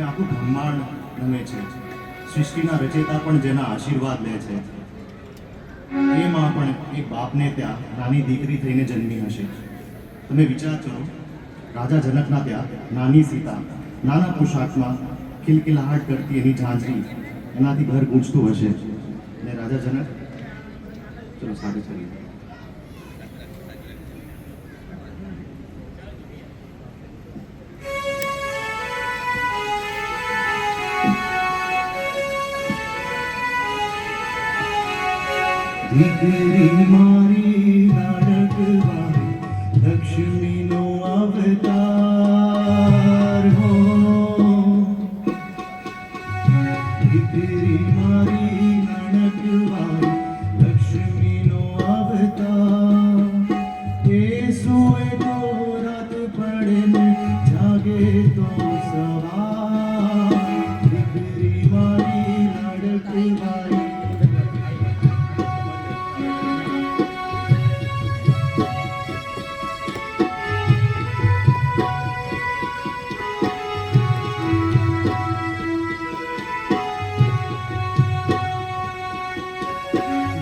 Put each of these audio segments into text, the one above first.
આખું બ્રહ્માંડ ગમે છે, સૃષ્ટિના રચેતા પણ જેના આશીર્વાદ લે છે, એ માં પણ એક બાપને ત્યાં નાની દીકરી થઈને જન્મી હશે. તમે વિચાર કરો, રાજા જનકના ત્યાં નાની સીતા નાના પોશાકમાં ખિલખિલાહટ કરતી એની ઝાંઝરી એનાથી ઘર ગૂંજતું હશે. ને રાજા જનક ચલો સારી ચલીએ. દીકરી મારી લાડકવાળી લક્ષ્મીનો અવતાર હો, દીકરી મારી લાડકવાળી લક્ષ્મીનો અવતાર. એ સોએ તો રાત પડે ને જાગે તો સવાર. દીકરી મારી લાડકવાળી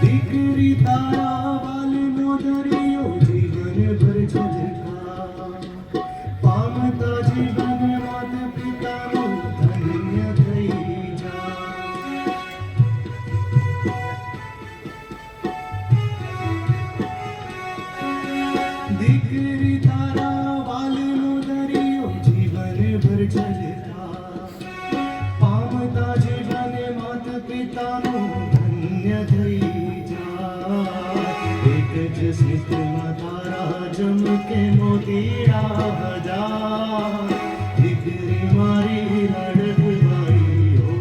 દીકરી તારા વાલનો દરિયો જીવનભર છલકા, પામતા જીવન માત પિતાનું ધન્ય થઈ જા. દીકરી તારા વાલનો દરિયો જીવનભર છલકા, પામતા જીવન માત પિતાનું ધન્ય થઈ. એક જ સ્મિતમાં તારા ચમકે મોતીડા હજાર. દીકરી મારી લાડકવાળી હો.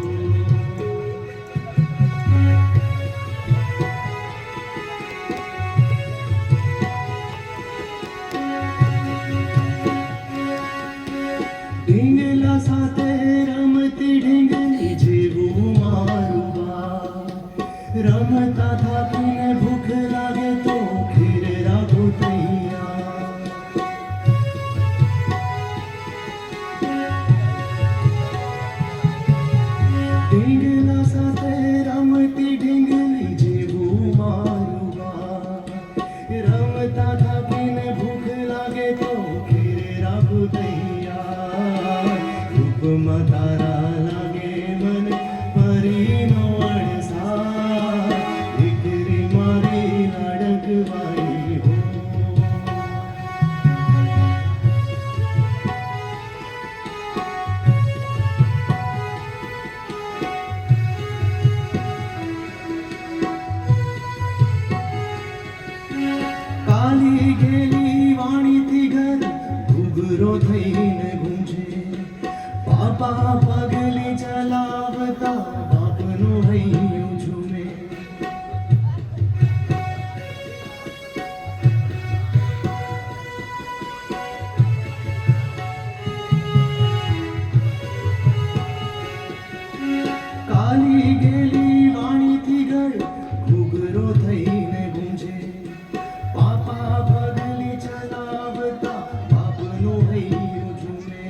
ઢીંગલા સાથે રમતી ઢીંગલી જેવું મારું બા. રમતા થાકીને ભૂખ લાગે તો ખીર રાખો તૈયાર. ઢીંગલા સાથે રમતી ઢીંગલી જેવું મારું બા. રમતા થાકીને ભૂખ લાગે તો ખીર રાખો તૈયાર. રૂપમાં તારા લાગે મને પરીનો અણસાર. દીકરી મારી લાડકવાળી હો. કાલી ગેલી વાણીથી ઘર ઘૂઘરો થઈને ગુંજે. પાપા પગલી ચલાવતા બાપનું હૈયું ઝૂમે. કાલી ગેલી વાણીથી ઘર ઘૂઘરો થઈને ગુંજે. પાપા પગલી ચલાવતા બાપનું હૈયું ઝૂમે.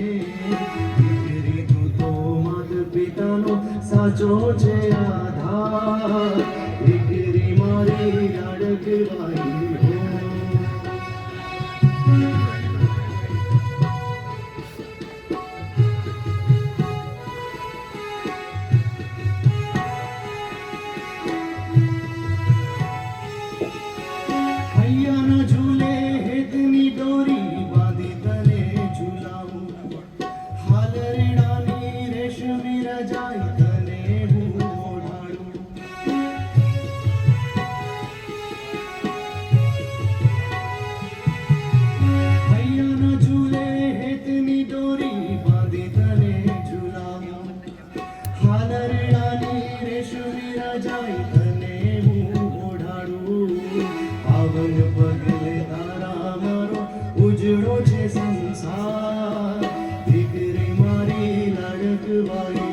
દીકરી તું તો માત પિતાનો સાચો છે આધાર. દીકરી મારી લાડકવાળી હો. હૈયાના ઝૂલે હેતની દોરી બાંધી તને ઝૂલાવું. હાલરડાની રેશમી રજાઈ તને હું ઓઢાડું. હૈયાના ઝૂલે હેતની દોરી બાંધી તને ઝૂલાવું. હાલરડાની રેશમી રજાઈ તને હું ઓઢાડું. પાવન પગલે તારા મારો ઉજળો છે સંસાર. દીકરી મારી લાડકવાળી.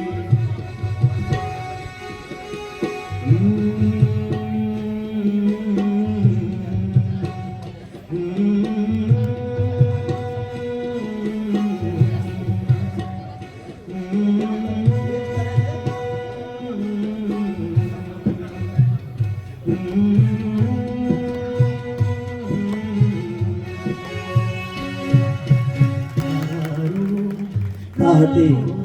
Mm-hmm. આ હતી